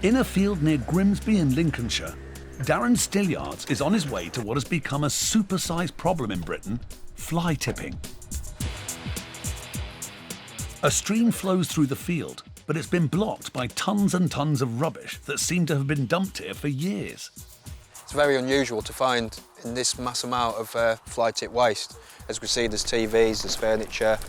In a field near Grimsby in Lincolnshire, Darren Stillards is on his way to what has become a supersized problem in Britain: fly tipping. A stream flows through the field, but it's been blocked by tons and tons of rubbish that seem to have been dumped here for years. It's very unusual to find in this mass amount of fly tip waste. As we see, there's TVs, there's furniture,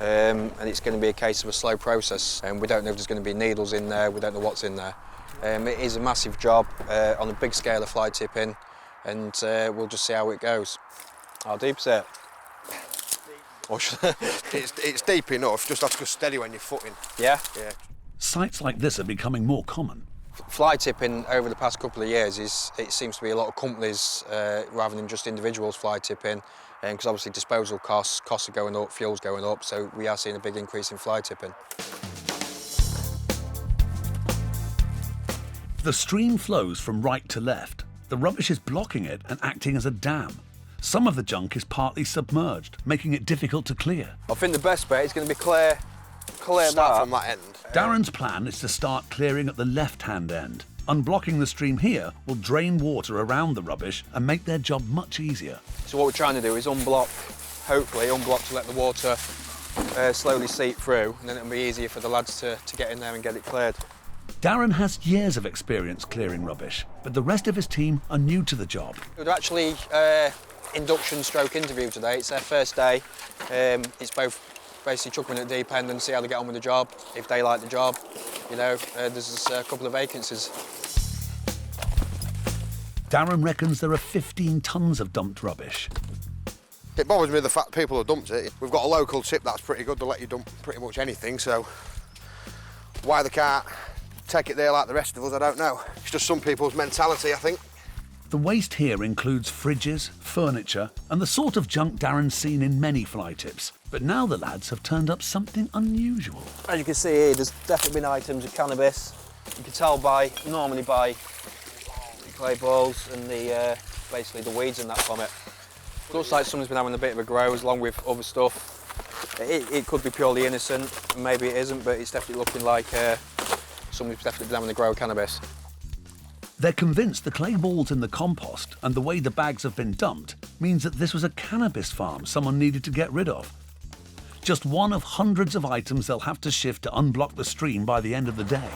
and it's going to be a case of a slow process. And we don't know if there's going to be needles in there, we don't know what's in there. It is a massive job on a big scale of fly tipping, and we'll just see how it goes. How deep's it? It's deep enough, just have to go steady when you're footing. Yeah? Yeah. Sites like this are becoming more common. Fly tipping over the past couple of years it seems to be a lot of companies rather than just individuals fly tipping, because obviously disposal costs are going up, fuel's going up, so we are seeing a big increase in fly tipping. The stream flows from right to left. The rubbish is blocking it and acting as a dam. Some of the junk is partly submerged, making it difficult to clear. I think the best bet is going to be clear Start from that end. Darren's plan is to start clearing at the left-hand end. Unblocking the stream here will drain water around the rubbish and make their job much easier. So what we're trying to do is unblock, hopefully unblock to let the water slowly seep through, and then it'll be easier for the lads to get in there and get it cleared. Darren has years of experience clearing rubbish, but the rest of his team are new to the job. They're actually induction stroke interview today. It's their first day. It's both basically chuck them in at the deep end and see how they get on with the job. If they like the job, you know, there's a couple of vacancies. Darren reckons there are 15 tonnes of dumped rubbish. It bothers me the fact people have dumped it. We've got a local tip that's pretty good, to let you dump pretty much anything, so why they can't take it there like the rest of us, I don't know. It's just some people's mentality, I think. The waste here includes fridges, furniture, and the sort of junk Darren's seen in many fly tips. But now the lads have turned up something unusual. As you can see here, there's definitely been items of cannabis. You can tell normally by the clay balls and the basically the weeds and that from it. It looks like someone's been having a bit of a grow along with other stuff. It could be purely innocent, maybe it isn't, but it's definitely looking like someone's definitely been having a grow of cannabis. They're convinced the clay balls in the compost and the way the bags have been dumped means that this was a cannabis farm someone needed to get rid of. Just one of hundreds of items they'll have to shift to unblock the stream by the end of the day.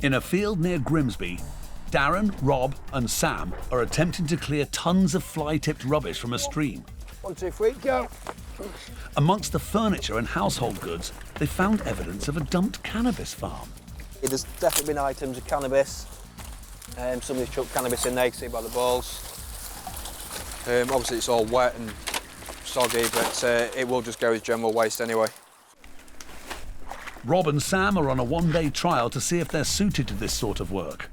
In a field near Grimsby, Darren, Rob and Sam are attempting to clear tons of fly-tipped rubbish from a stream. 1, 2, 3, go! Amongst the furniture and household goods, they found evidence of a dumped cannabis farm. There's definitely been items of cannabis. Somebody's chucked cannabis in there, you can see by the balls. Obviously it's all wet and soggy, but it will just go as general waste anyway. Rob and Sam are on a one-day trial to see if they're suited to this sort of work.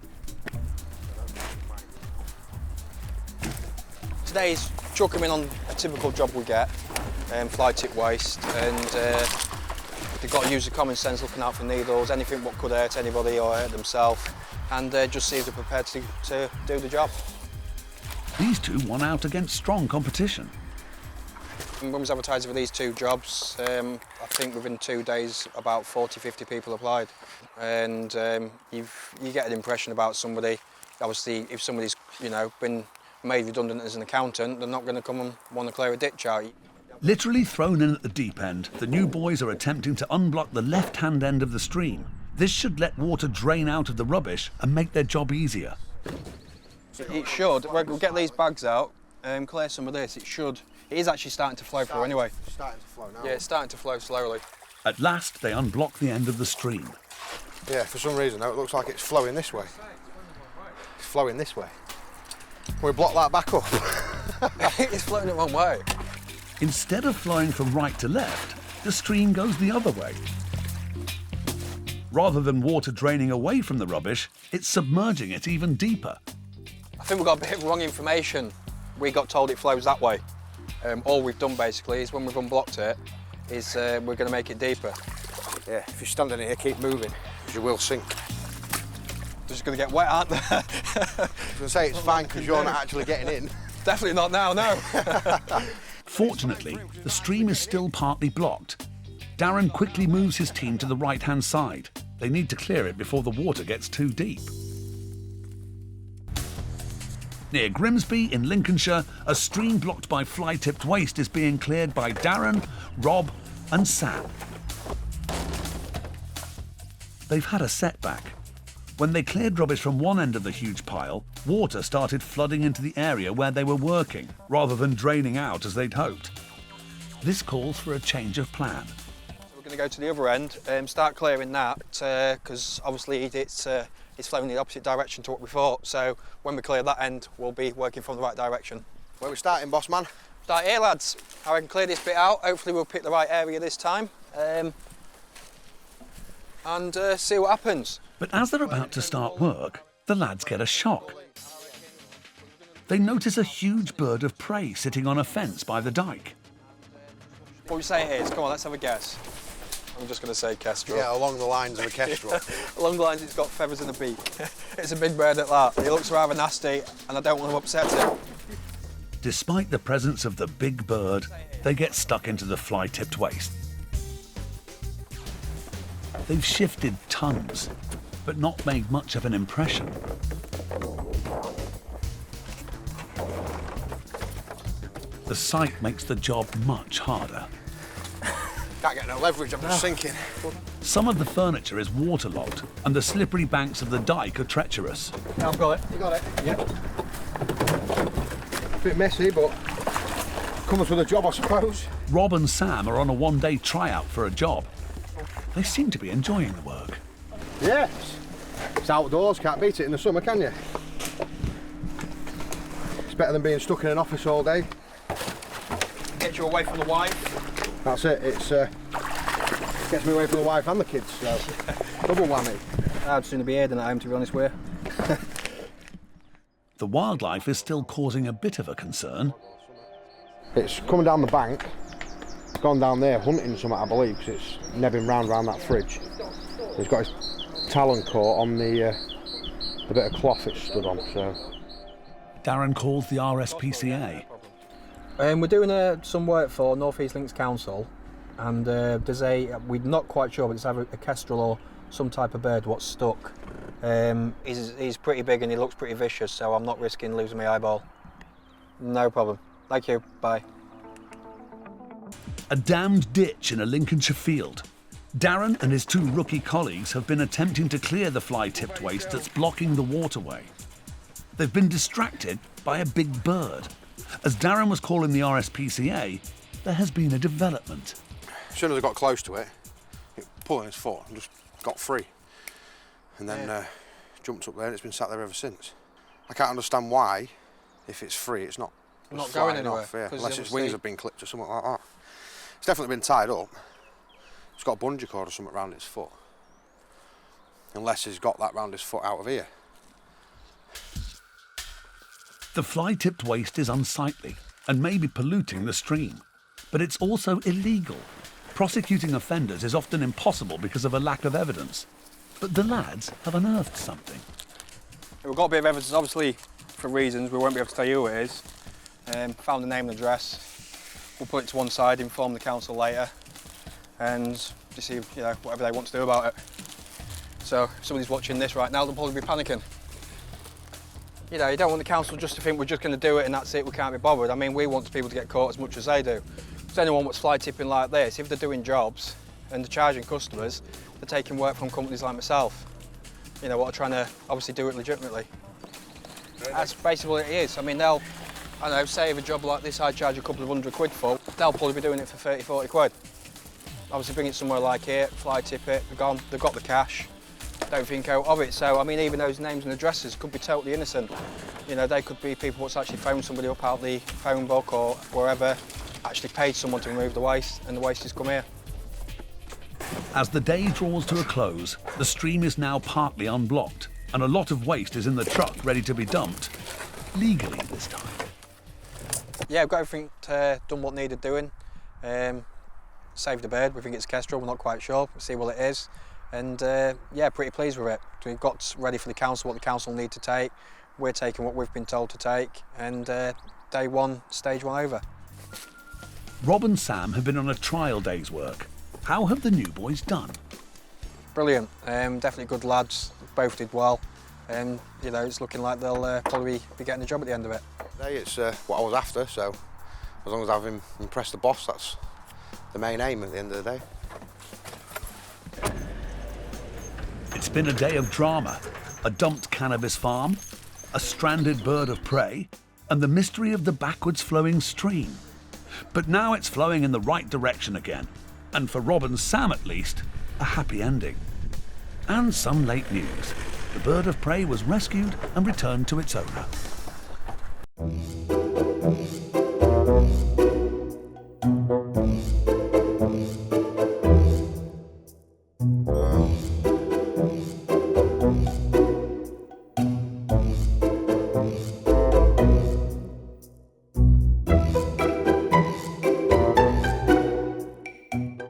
Today's chuck them in on a typical job we get, fly tip waste, and they've got to use the common sense, looking out for needles, anything what could hurt anybody or hurt themselves, and just see if they're prepared to do the job. These two won out against strong competition. When we was advertising for these two jobs, I think within 2 days about 40, 50 people applied, and you get an impression about somebody. Obviously, if somebody's been made redundant as an accountant, they're not going to come and want to clear a ditch out. Literally thrown in at the deep end, the new boys are attempting to unblock the left-hand end of the stream. This should let water drain out of the rubbish and make their job easier. It should. We'll get these bags out and clear some of this. It is actually starting to flow through anyway. It's starting to flow now. Yeah, it's starting to flow slowly. At last, they unblock the end of the stream. Yeah, for some reason though, it looks like it's flowing this way. It's flowing this way. We block that back up. It's flowing the wrong way. Instead of flowing from right to left, the stream goes the other way. Rather than water draining away from the rubbish, it's submerging it even deeper. I think we got a bit of wrong information. We got told it flows that way. All we've done basically is when we've unblocked it, is we're going to make it deeper. Yeah, if you're standing here, keep moving, because you will sink. They're just going to get wet, aren't they? I was going to say it's fine because you're not actually getting in. Definitely not now, no. Fortunately, the stream is still partly blocked. Darren quickly moves his team to the right-hand side. They need to clear it before the water gets too deep. Near Grimsby in Lincolnshire, a stream blocked by fly-tipped waste is being cleared by Darren, Rob and Sam. They've had a setback. When they cleared rubbish from one end of the huge pile, water started flooding into the area where they were working, rather than draining out as they'd hoped. This calls for a change of plan. We're going to go to the other end and start clearing that, because obviously it's flowing in the opposite direction to what we thought. So when we clear that end, we'll be working from the right direction. Where are we starting, boss man? Start here, lads. I can clear this bit out. Hopefully we'll pick the right area this time. And see what happens. But as they're about to start work, the lads get a shock. They notice a huge bird of prey sitting on a fence by the dyke. What we say it is, come on, let's have a guess. I'm just going to say kestrel. Yeah, along the lines of a kestrel. Along the lines, it's got feathers in the beak. It's a big bird at that. He looks rather nasty, and I don't want to upset him. Despite the presence of the big bird, they get stuck into the fly-tipped waste. They've shifted tons, but not made much of an impression. The sight makes the job much harder. Can't get no leverage, I'm just sinking. Some of the furniture is waterlogged, and the slippery banks of the dyke are treacherous. Yeah, I've got it. You got it? Yep. A bit messy, but comes with a job, I suppose. Rob and Sam are on a one-day tryout for a job. They seem to be enjoying the work. Yes. It's outdoors, can't beat it in the summer, can you? It's better than being stuck in an office all day. Get you away from the wife. That's it, it's gets me away from the wife and the kids, so double whammy. I'd sooner be here than at home, to be honest with you. The wildlife is still causing a bit of a concern. It's coming down the bank, gone down there hunting something, I believe, because it's nebbing round that fridge. He's got his talon caught on the bit of cloth it's stood on, so. Darren calls the RSPCA. We're doing some work for North East Links Council, and there's we're not quite sure, but it's either a kestrel or some type of bird what's stuck. He's pretty big and he looks pretty vicious, so I'm not risking losing my eyeball. No problem. Thank you. Bye. A dammed ditch in a Lincolnshire field. Darren and his two rookie colleagues have been attempting to clear the fly-tipped waste that's blocking the waterway. They've been distracted by a big bird. As Darren was calling the RSPCA, there has been a development. As soon as I got close to it, it pulled in his foot and just got free. And then jumped up there and it's been sat there ever since. I can't understand why, if it's free, it's not going anywhere. off, yeah, unless its wings have been clipped or something like that. It's definitely been tied up. It's got a bungee cord or something around its foot. Unless he's got that round his foot out of here. The fly-tipped waste is unsightly and may be polluting the stream, but it's also illegal. Prosecuting offenders is often impossible because of a lack of evidence. But the lads have unearthed something. We've got a bit of evidence, obviously, for reasons we won't be able to tell you who it is. Found the name and address. We'll put it to one side, inform the council later, and to see whatever they want to do about it. So if somebody's watching this right now, they'll probably be panicking. You know, you don't want the council just to think we're just going to do it and that's it, we can't be bothered. I mean, we want people to get caught as much as they do. If anyone what's fly tipping like this, if they're doing jobs and they're charging customers, they're taking work from companies like myself, you know, what are trying to obviously do it legitimately. That's basically what it is. I mean, they'll, I don't know, say if a job like this I charge a couple of £100 for, they'll probably be doing it for 30, 40 quid. Obviously bring it somewhere like here, fly tip it, they're gone, they've got the cash, don't think out of it. So, I mean, even those names and addresses could be totally innocent. You know, they could be people what's actually phoned somebody up out the phone book or wherever, actually paid someone to remove the waste, and the waste has come here. As the day draws to a close, the stream is now partly unblocked, and a lot of waste is in the truck ready to be dumped. Legally this time. Yeah, we've got everything done what needed doing. Saved the bird, we think it's kestrel, we're not quite sure, we'll see what it is. And yeah, pretty pleased with it. We've got ready for the council what the council need to take. We're taking what we've been told to take, and day one, stage one over. Rob and Sam have been on a trial day's work. How have the new boys done? Brilliant, definitely good lads, both did well. You know, it's looking like they'll probably be getting a job at the end of it. Today it's what I was after, so as long as I've impressed the boss, that's the main aim at the end of the day. It's been a day of drama, a dumped cannabis farm, a stranded bird of prey, and the mystery of the backwards flowing stream. But now it's flowing in the right direction again, and for Rob and Sam at least, a happy ending. And some late news. The bird of prey was rescued and returned to its owner.